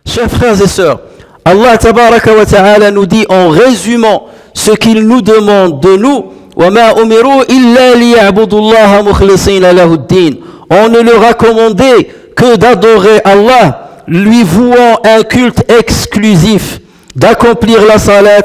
Chers frères et sœurs, Allah tabaraka wa ta'ala nous dit en résumant ce qu'il nous demande de nous, وَمَا أُمِرُوا إِلَّا لِيَعْبُدُوا اللَّهَ مُخْلِصِينَ لَهُ الدِّينَ. On ne leur a commandé que d'adorer Allah, lui vouant un culte exclusif, d'accomplir la salat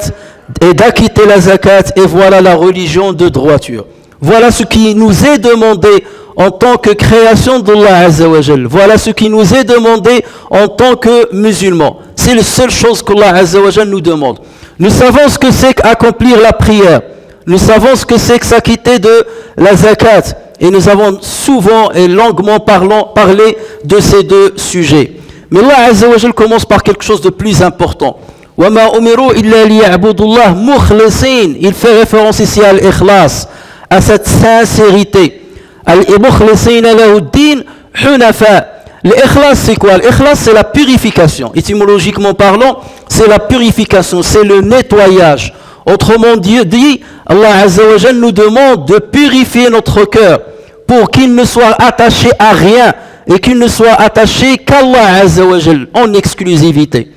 et d'acquitter la zakat, et voilà la religion de droiture. Voilà ce qui nous est demandé en tant que création d'Allah Azza wa Jal. Voilà ce qui nous est demandé en tant que musulmans. C'est la seule chose qu'Allah Azza wa Jal nous demande. Nous savons ce que c'est qu'accomplir la prière. Nous savons ce que c'est que s'acquitter de la zakat. Et nous avons souvent et longuement parlé de ces deux sujets. Mais Allah Azza wa Jal commence par quelque chose de plus important. وَمَا أُمِرُوا إِلَّا لِيَعْبُدُوا اللَّهَ مُخْلِصِينَ. Il fait référence ici à l'ikhlas, à cette sincérité. Al-mukhlisina lahu ad-din hunafa. L'ikhlas c'est quoi? L'ikhlas c'est la purification. Étymologiquement parlant, c'est la purification, c'est le nettoyage. Autrement dit, Allah Azza wa Jal nous demande de purifier notre cœur pour qu'il ne soit attaché à rien et qu'il ne soit attaché qu'Allah Azza wa Jal en exclusivité.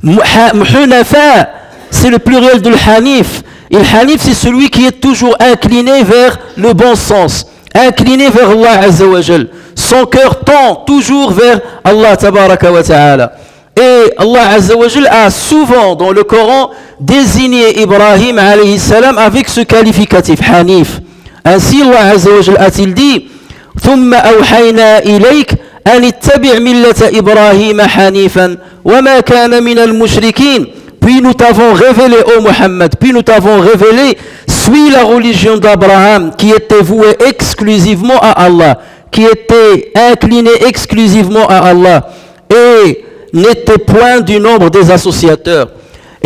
Hunafa, c'est le pluriel de l'hanif. Et le hanif c'est celui qui est toujours incliné vers le bon sens, incliné vers Allah Azza wa Jal. Son cœur tend toujours vers Allah Tabaraka wa Ta'ala. Et Allah Azza wa Jal a souvent dans le Coran désigné Ibrahim alayhi salam avec ce qualificatif hanif. Ainsi Allah Azza wa Jal a-t-il dit ثم أوحينا إليك أن اتبع ملة إبراهيم حنيفا وما كان من المشركين. Puis nous t'avons révélé, ô Muhammad, puis nous t'avons révélé, suis la religion d'Abraham qui était vouée exclusivement à Allah, qui était inclinée exclusivement à Allah et n'était point du nombre des associateurs.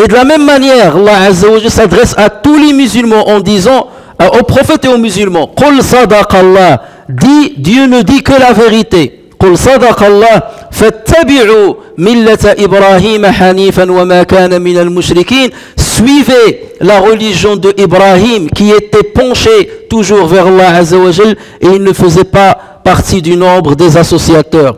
Et de la même manière, Allah Azza wa Jalla s'adresse à tous les musulmans en disant, aux prophètes et aux musulmans, Qul sadaqallah, dit, Dieu ne dit que la vérité. قل صدق الله فاتبعوا ملة إبراهيم حنيفا وما كان من المشركين. Suivez la religion de Ibrahim qui était penchée toujours vers Allah Azza wa Jal et il ne faisait pas partie du nombre des associateurs.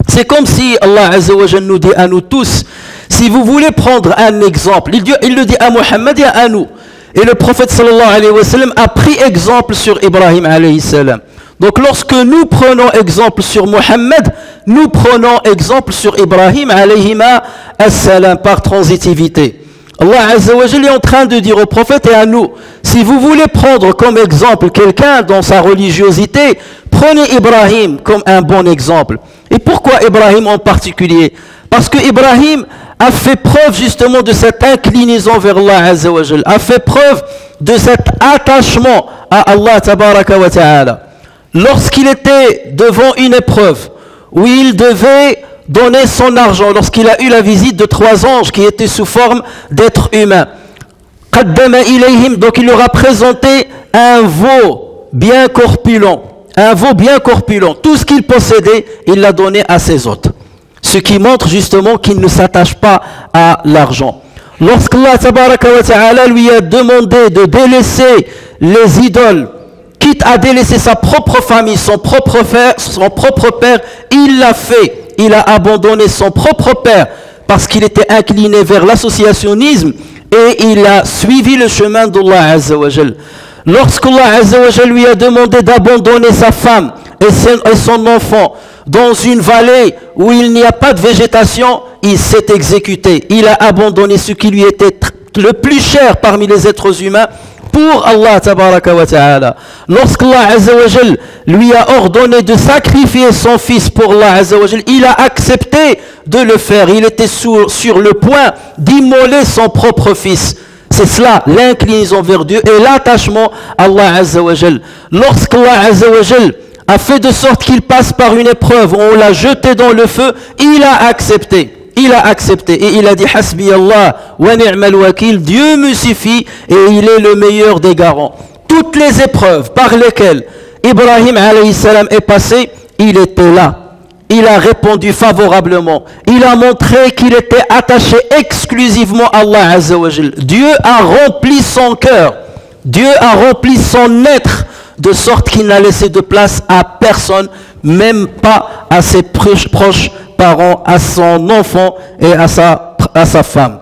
C'est comme si Allah Azza wa Jal nous dit à nous tous, si vous voulez prendre un exemple, il le dit à Muhammad et à nous. Et le prophète sallallahu alayhi wa sallam a pris exemple sur Ibrahim alayhi salam. Donc lorsque nous prenons exemple sur Muhammad, nous prenons exemple sur Ibrahim alayhima as-salam par transitivité. Allah Azza wa Jalla est en train de dire au prophète et à nous, si vous voulez prendre comme exemple quelqu'un dans sa religiosité, prenez Ibrahim comme un bon exemple. Et pourquoi Ibrahim en particulier? Parce que Ibrahim a fait preuve justement de cette inclinaison vers Allah Azza wa Jalla, a fait preuve de cet attachement à Allah Tabaraka wa Ta'ala. Lorsqu'il était devant une épreuve où il devait donner son argent, lorsqu'il a eu la visite de 3 anges qui étaient sous forme d'êtres humains, donc il leur a présenté un veau bien corpulent, tout ce qu'il possédait, il l'a donné à ses hôtes, ce qui montre justement qu'il ne s'attache pas à l'argent. Lorsqu'Allah Tabaraka wa Ta'ala lui a demandé de délaisser les idoles, quitte à délaisser sa propre famille, son propre père, il l'a fait. Il a abandonné son propre père parce qu'il était incliné vers l'associationnisme et il a suivi le chemin d'Allah Azza wa Jal. Lorsqu'Allah Azza wa Jal lui a demandé d'abandonner sa femme et son enfant dans une vallée où il n'y a pas de végétation, il s'est exécuté. Il a abandonné ce qui lui était le plus cher parmi les êtres humains pour Allah Tabaraka wa Ta'ala. Lorsqu'Allah Azza wa Jal lui a ordonné de sacrifier son fils pour Allah Azza wa Jal, il a accepté de le faire. Il était sur le point d'immoler son propre fils. C'est cela, l'inclinaison vers Dieu et l'attachement à Allah Azza wa Jal. Lorsqu'Allah Azza wa Jal a fait de sorte qu'il passe par une épreuve, on l'a jeté dans le feu, il a accepté. Il a accepté et il a dit Hasbi Allah wa ni'mal wakil, Dieu me suffit et il est le meilleur des garants. Toutes les épreuves par lesquelles Ibrahim alayhi salam est passé, il était là. Il a répondu favorablement. Il a montré qu'il était attaché exclusivement à Allah Azza wa Jal. Dieu a rempli son cœur. Dieu a rempli son être de sorte qu'il n'a laissé de place à personne, même pas à ses proches parents, à son enfant et à sa femme.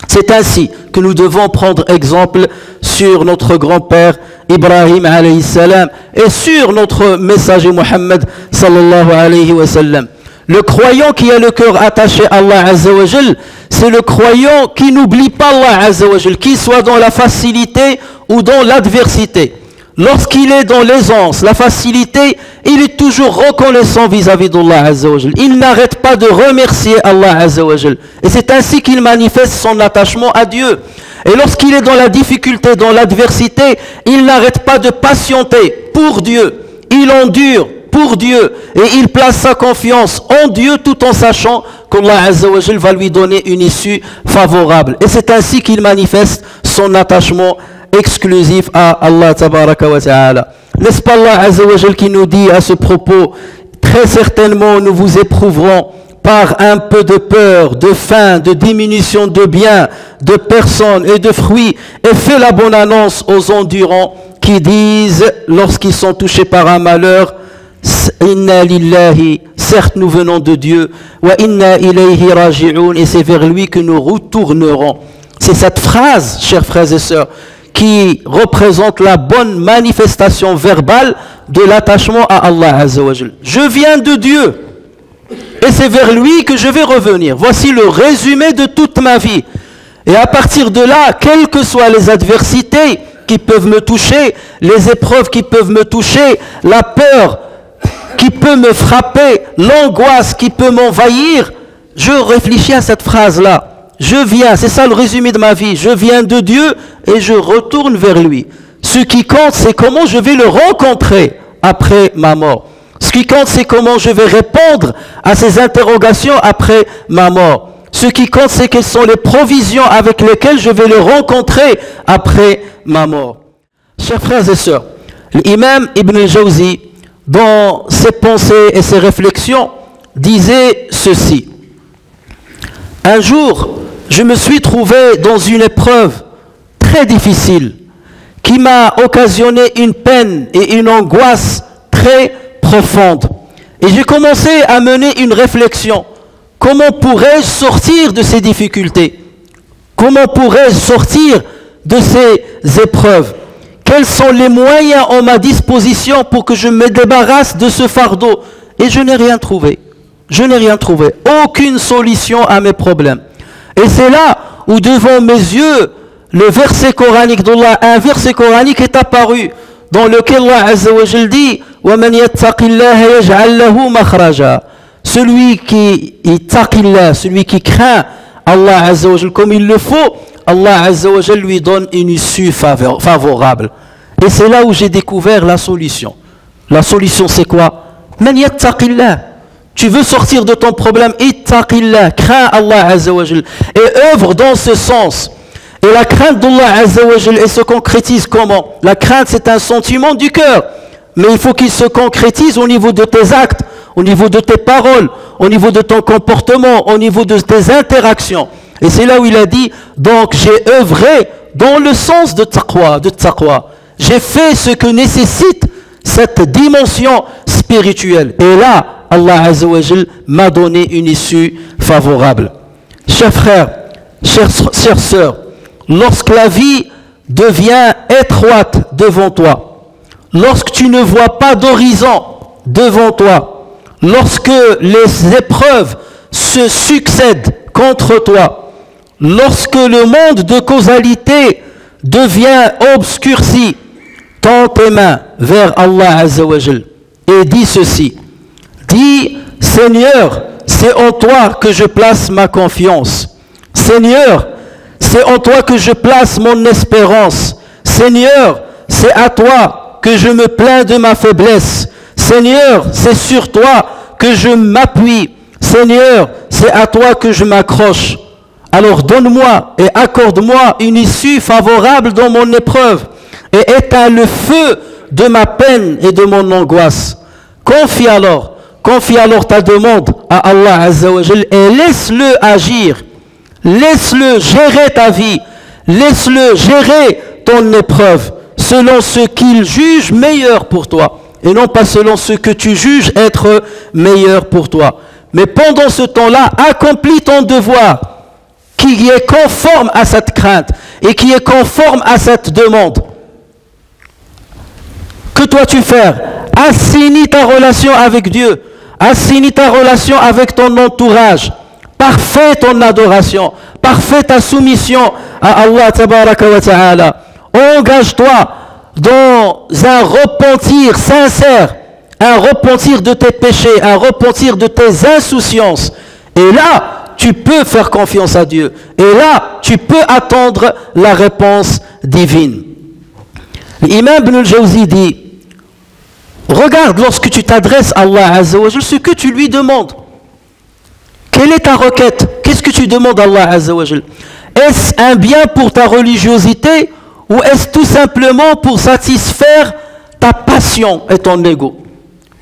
C'est ainsi que nous devons prendre exemple sur notre grand-père Ibrahim alayhi salam et sur notre messager Muhammad sallallahu alayhi wa sallam. Le croyant qui a le cœur attaché à Allah Azza wa Jal, c'est le croyant qui n'oublie pas Allah Azza wa Jal, qu'il soit dans la facilité ou dans l'adversité. Lorsqu'il est dans l'aisance, la facilité, il est toujours reconnaissant vis-à-vis d'Allah Azza wa Jal. Il n'arrête pas de remercier Allah Azza wa Jal. Et c'est ainsi qu'il manifeste son attachement à Dieu. Et lorsqu'il est dans la difficulté, dans l'adversité, il n'arrête pas de patienter pour Dieu. Il endure pour Dieu. Et il place sa confiance en Dieu tout en sachant qu'Allah Azza wa Jal va lui donner une issue favorable. Et c'est ainsi qu'il manifeste son attachement exclusif à Allah tabaraka wa ta'ala. N'est-ce pas Allah Azza wa Jal qui nous dit à ce propos, très certainement nous vous éprouverons par un peu de peur, de faim, de diminution de biens, de personnes et de fruits, et fait la bonne annonce aux endurants qui disent, lorsqu'ils sont touchés par un malheur, Inna lillahi, certes nous venons de Dieu, wa inna ilayhi raji'un, et c'est vers lui que nous retournerons. C'est cette phrase, chers frères et sœurs, qui représente la bonne manifestation verbale de l'attachement à Allah Azza wa Jal. Je viens de Dieu et c'est vers lui que je vais revenir. Voici le résumé de toute ma vie. Et à partir de là, quelles que soient les adversités qui peuvent me toucher, les épreuves qui peuvent me toucher, la peur qui peut me frapper, l'angoisse qui peut m'envahir, je réfléchis à cette phrase-là. Je viens, c'est ça le résumé de ma vie, je viens de Dieu et je retourne vers lui. Ce qui compte, c'est comment je vais le rencontrer après ma mort. Ce qui compte, c'est comment je vais répondre à ces interrogations après ma mort. Ce qui compte, c'est quelles sont les provisions avec lesquelles je vais le rencontrer après ma mort. Chers frères et sœurs, l'imam Ibn al-Jawzi, dans ses pensées et ses réflexions, disait ceci. Un jour, je me suis trouvé dans une épreuve très difficile qui m'a occasionné une peine et une angoisse très profonde. Et j'ai commencé à mener une réflexion. Comment pourrais-je sortir de ces difficultés? Comment pourrais-je sortir de ces épreuves? Quels sont les moyens en ma disposition pour que je me débarrasse de ce fardeau? Et je n'ai rien trouvé. Je n'ai rien trouvé. Aucune solution à mes problèmes. Et c'est là où devant mes yeux, le verset coranique d'Allah, un verset coranique est apparu, dans lequel Allah Azza wa Jal dit وَمَنْ يَتَّقِ اللَّهَ يَجْعَلْ لَهُ مَخْرَجًا. Celui qui craint Allah Azza wa Jal comme il le faut, Allah Azza wa Jal lui donne une issue favorable. Et c'est là où j'ai découvert la solution. La solution c'est quoi? Man yattaqillah. Tu veux sortir de ton problème, ittaqillah, crains Allah Azza wa Jal et œuvre dans ce sens. Et la crainte d'Allah Azza wa Jal, elle se concrétise comment? La crainte, c'est un sentiment du cœur, mais il faut qu'il se concrétise au niveau de tes actes, au niveau de tes paroles, au niveau de ton comportement, au niveau de tes interactions. Et c'est là où il a dit, donc j'ai œuvré dans le sens de taqwa. J'ai fait ce que nécessite cette dimension spirituelle. Et là, Allah Azza wa Jal m'a donné une issue favorable. Chers frères, chères sœurs, lorsque la vie devient étroite devant toi, lorsque tu ne vois pas d'horizon devant toi, lorsque les épreuves se succèdent contre toi, lorsque le monde de causalité devient obscurci, tends tes mains vers Allah Azza wa Jal et dis ceci. Dis, Seigneur, c'est en toi que je place ma confiance. Seigneur, c'est en toi que je place mon espérance. Seigneur, c'est à toi que je me plains de ma faiblesse. Seigneur, c'est sur toi que je m'appuie. Seigneur, c'est à toi que je m'accroche. Alors donne-moi et accorde-moi une issue favorable dans mon épreuve et éteins le feu de ma peine et de mon angoisse. Confie alors ta demande à Allah Azza wa Jal et laisse-le agir. Laisse-le gérer ta vie. Laisse-le gérer ton épreuve selon ce qu'il juge meilleur pour toi et non pas selon ce que tu juges être meilleur pour toi. Mais pendant ce temps-là, accomplis ton devoir qui est conforme à cette crainte et qui est conforme à cette demande. Que dois-tu faire? Assainis ta relation avec Dieu, assainis ta relation avec ton entourage, parfait ton adoration, parfait ta soumission à Allah tabaraka wa ta'ala. Engage-toi dans un repentir sincère, un repentir de tes péchés, un repentir de tes insouciances. Et là, tu peux faire confiance à Dieu. Et là, tu peux attendre la réponse divine. L'imam Ibn al-Jawzi dit, regarde lorsque tu t'adresses à Allah Azza wa Jal, ce que tu lui demandes. Quelle est ta requête? Qu'est-ce que tu demandes à Allah Azza wa Jal? Est-ce un bien pour ta religiosité ou est-ce tout simplement pour satisfaire ta passion et ton ego?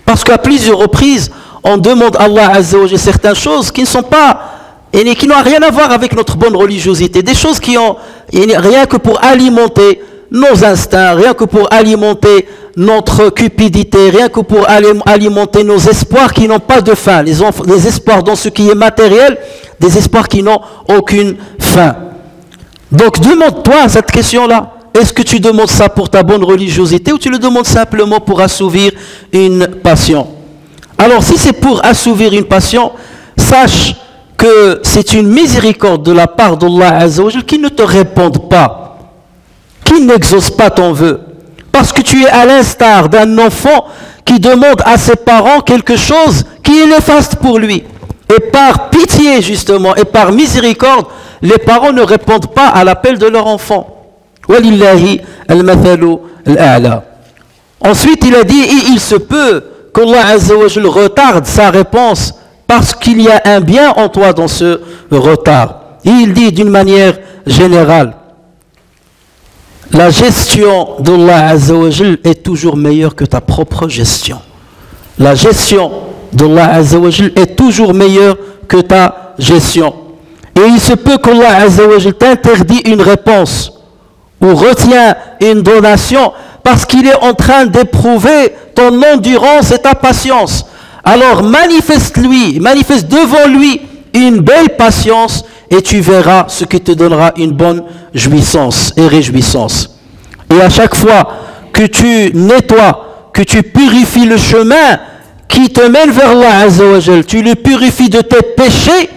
Parce qu'à plusieurs reprises, on demande à Allah Azza wa Jal certaines choses qui ne sont pas et qui n'ont rien à voir avec notre bonne religiosité. Des choses qui ont rien que pour alimenter nos instincts, rien que pour alimenter notre cupidité, rien que pour alimenter nos espoirs qui n'ont pas de fin, les espoirs dans ce qui est matériel, des espoirs qui n'ont aucune fin. Donc demande-toi cette question-là. Est-ce que tu demandes ça pour ta bonne religiosité ou tu le demandes simplement pour assouvir une passion? Alors si c'est pour assouvir une passion, sache que c'est une miséricorde de la part d'Allah Azza wa Jal qui ne te réponde pas, qui n'exauce pas ton vœu. Parce que tu es à l'instar d'un enfant qui demande à ses parents quelque chose qui est néfaste pour lui. Et par pitié justement, et par miséricorde, les parents ne répondent pas à l'appel de leur enfant. Walillahi al-mathalu al-a'la. Ensuite il a dit, et il se peut qu'Allah Azza wa Jal retarde sa réponse parce qu'il y a un bien en toi dans ce retard. Et il dit d'une manière générale, la gestion d'Allah Azza wa Jal est toujours meilleure que ta propre gestion. La gestion d'Allah Azza wa Jal est toujours meilleure que ta gestion. Et il se peut qu'Allah Azza wa Jal t'interdit une réponse ou retient une donation parce qu'il est en train d'éprouver ton endurance et ta patience. Alors manifeste devant lui une belle patience et tu verras ce qui te donnera une bonne jouissance et réjouissance. Et à chaque fois que tu nettoies, que tu purifies le chemin qui te mène vers Allah Azza wa Jal, tu le purifies de tes péchés,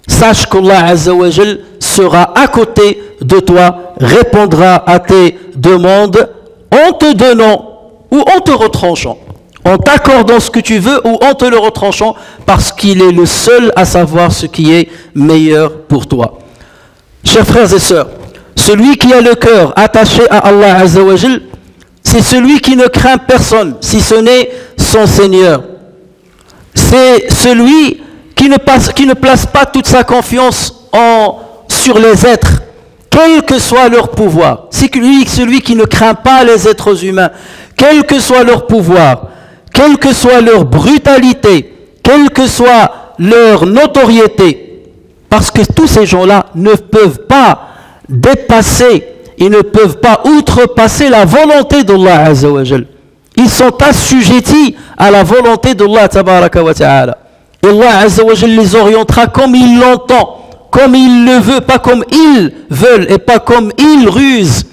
sache qu'Allah Azza wa Jal sera à côté de toi, répondra à tes demandes en te donnant ou en te retranchant, en t'accordant ce que tu veux ou en te le retranchant, parce qu'il est le seul à savoir ce qui est meilleur pour toi. Chers frères et sœurs, celui qui a le cœur attaché à Allah Azza wa Jal, c'est celui qui ne craint personne, si ce n'est son Seigneur. C'est celui qui ne place pas toute sa confiance sur les êtres, quel que soit leur pouvoir. C'est celui qui ne craint pas les êtres humains, quel que soit leur pouvoir, quelle que soit leur brutalité, quelle que soit leur notoriété. Parce que tous ces gens-là ne peuvent pas dépasser, ils ne peuvent pas outrepasser la volonté d'Allah Azza wa Jal. Ils sont assujettis à la volonté d'Allah tabaraka wa ta'ala. Et Allah Azza wa Jal les orientera comme il l'entend, comme il le veut, pas comme ils veulent et pas comme ils rusent.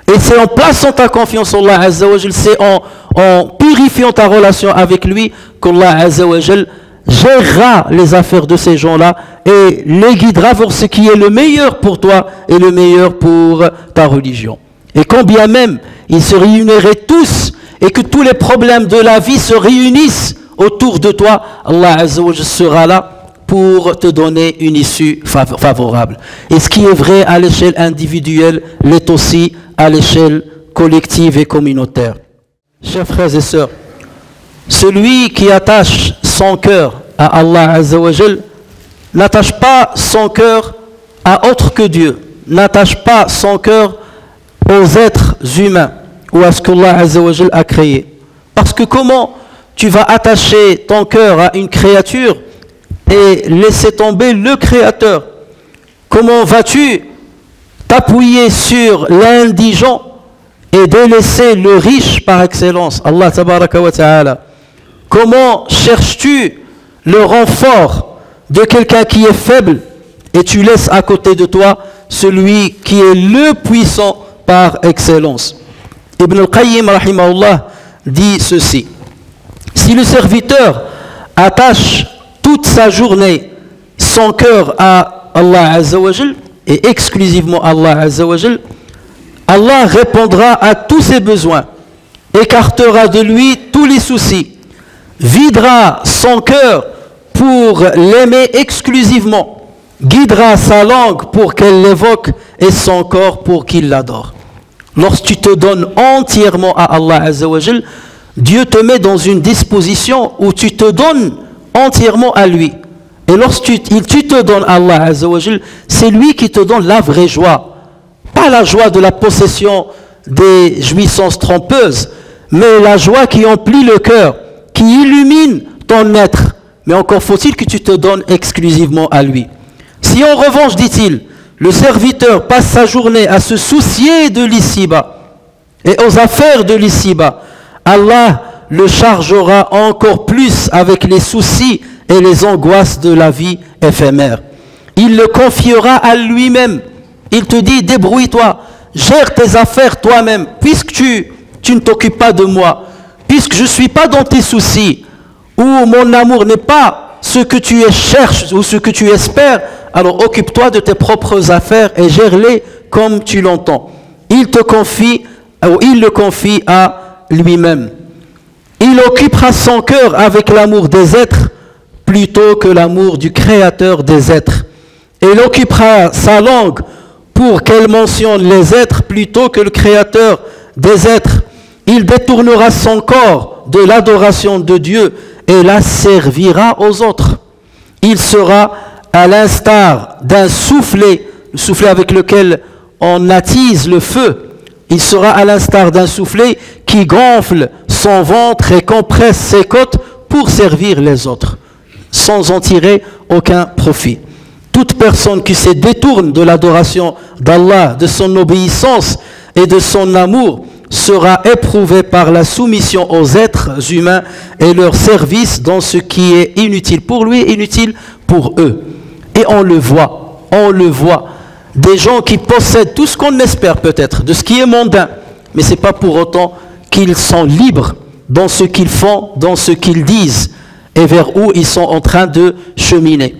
Et c'est en plaçant ta confiance en Allah Azza wa Jal, c'est en purifiant ta relation avec lui qu'Allah Azza wa Jal gérera les affaires de ces gens-là et les guidera vers ce qui est le meilleur pour toi et le meilleur pour ta religion. Et quand bien même ils se réuniraient tous et que tous les problèmes de la vie se réunissent autour de toi, Allah Azza wa Jal sera là pour te donner une issue favorable. Et ce qui est vrai à l'échelle individuelle l'est aussi à l'échelle collective et communautaire. Chers frères et sœurs, celui qui attache son cœur à Allah Azza wa Jal n'attache pas son cœur à autre que Dieu, n'attache pas son cœur aux êtres humains ou à ce qu'Allah Azza wa Jal a créé. Parce que comment tu vas attacher ton cœur à une créature et laisser tomber le Créateur? Comment vas-tu t'appuyer sur l'indigent et délaisser le riche par excellence, Allah tabaraka wa ta'ala? Comment cherches-tu le renfort de quelqu'un qui est faible et tu laisses à côté de toi celui qui est le puissant par excellence? Ibn al-Qayyim rahimahullah dit ceci: si le serviteur attache toute sa journée son cœur à Allah Azza wa Jal et exclusivement à Allah Azza wa Jal, Allah répondra à tous ses besoins, écartera de lui tous les soucis, videra son cœur pour l'aimer exclusivement, guidera sa langue pour qu'elle l'évoque et son corps pour qu'il l'adore. Lorsque tu te donnes entièrement à Allah Azza wa Jal, Dieu te met dans une disposition où tu te donnes entièrement à lui. Et lorsque tu te donnes à Allah Azza wa Jal, c'est lui qui te donne la vraie joie. Pas la joie de la possession des jouissances trompeuses, mais la joie qui emplit le cœur, qui illumine ton être. Mais encore faut-il que tu te donnes exclusivement à lui. Si en revanche, dit-il, le serviteur passe sa journée à se soucier de l'ici-bas et aux affaires de l'ici-bas, Allah le chargera encore plus avec les soucis et les angoisses de la vie éphémère. Il le confiera à lui-même. Il te dit: débrouille-toi, gère tes affaires toi-même, puisque tu ne t'occupes pas de moi, puisque je ne suis pas dans tes soucis, ou mon amour n'est pas ce que tu cherches ou ce que tu espères, alors occupe-toi de tes propres affaires et gère-les comme tu l'entends. Il le confie à lui-même. Il occupera son cœur avec l'amour des êtres plutôt que l'amour du Créateur des êtres. Et il occupera sa langue pour qu'elle mentionne les êtres plutôt que le Créateur des êtres. Il détournera son corps de l'adoration de Dieu et la servira aux autres. Il sera à l'instar d'un soufflet, le soufflet avec lequel on attise le feu. Il sera à l'instar d'un soufflet qui gonfle son ventre et compresse ses côtes pour servir les autres, sans en tirer aucun profit. Toute personne qui se détourne de l'adoration d'Allah, de son obéissance et de son amour, sera éprouvée par la soumission aux êtres humains et leur service dans ce qui est inutile pour lui, inutile pour eux. Et on le voit, des gens qui possèdent tout ce qu'on espère peut-être, de ce qui est mondain, mais ce n'est pas pour autant qu'ils sont libres dans ce qu'ils font, dans ce qu'ils disent, et vers où ils sont en train de cheminer.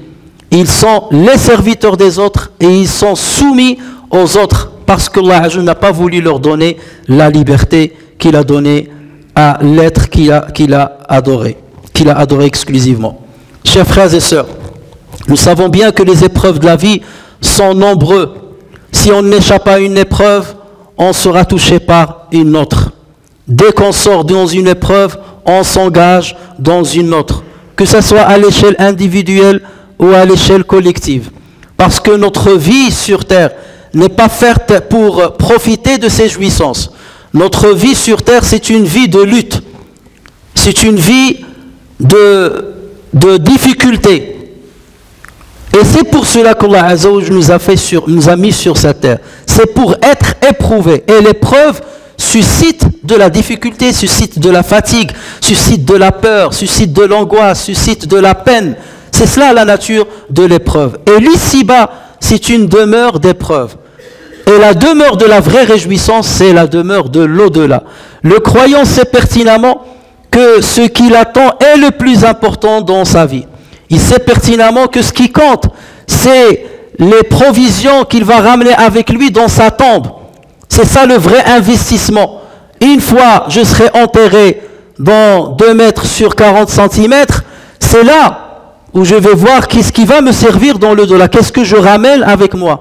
Ils sont les serviteurs des autres et ils sont soumis aux autres parce que Allah n'a pas voulu leur donner la liberté qu'il a donnée à l'être qu'il a adoré exclusivement. Chers frères et sœurs, nous savons bien que les épreuves de la vie sont nombreuses. Si on n'échappe à une épreuve, on sera touché par une autre. Dès qu'on sort dans une épreuve, on s'engage dans une autre, que ce soit à l'échelle individuelle ou à l'échelle collective. Parce que notre vie sur terre n'est pas faite pour profiter de ses jouissances. Notre vie sur terre, c'est une vie de lutte. C'est une vie de difficulté. Et c'est pour cela qu'Allah Azza wa Jalla nous a mis sur cette terre. C'est pour être éprouvé. Et l'épreuve suscite de la difficulté, suscite de la fatigue, suscite de la peur, suscite de l'angoisse, suscite de la peine. C'est cela la nature de l'épreuve. Et l'ici-bas, c'est une demeure d'épreuve. Et la demeure de la vraie réjouissance, c'est la demeure de l'au-delà. Le croyant sait pertinemment que ce qu'il attend est le plus important dans sa vie. Il sait pertinemment que ce qui compte, c'est les provisions qu'il va ramener avec lui dans sa tombe. C'est ça le vrai investissement. Une fois je serai enterré dans 2 mètres sur 40 cm, c'est là où je vais voir qu'est-ce qui va me servir dans l'au-delà. Qu'est-ce que je ramène avec moi?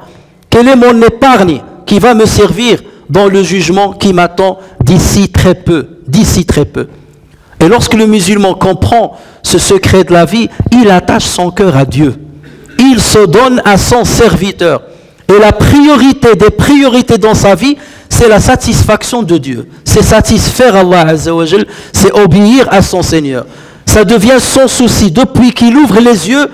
Quelle est mon épargne qui va me servir dans le jugement qui m'attend d'ici très peu? D'ici très peu. Et lorsque le musulman comprend ce secret de la vie, il attache son cœur à Dieu. Il se donne à son serviteur. Et la priorité des priorités dans sa vie, c'est la satisfaction de Dieu. C'est satisfaire Allah Azza wa Jal, c'est obéir à son Seigneur. Ça devient son souci depuis qu'il ouvre les yeux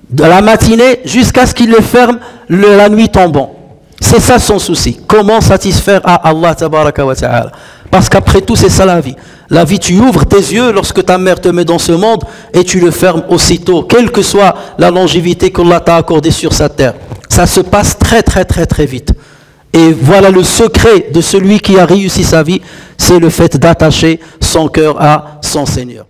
de la matinée jusqu'à ce qu'il les ferme la nuit tombant. C'est ça son souci. Comment satisfaire à Allah Tabaraka wa Ta'ala. Parce qu'après tout, c'est ça la vie. La vie, tu ouvres tes yeux lorsque ta mère te met dans ce monde et tu le fermes aussitôt, quelle que soit la longévité qu'Allah t'a accordée sur sa terre. Ça se passe très très très très vite. Et voilà le secret de celui qui a réussi sa vie, c'est le fait d'attacher son cœur à son Seigneur.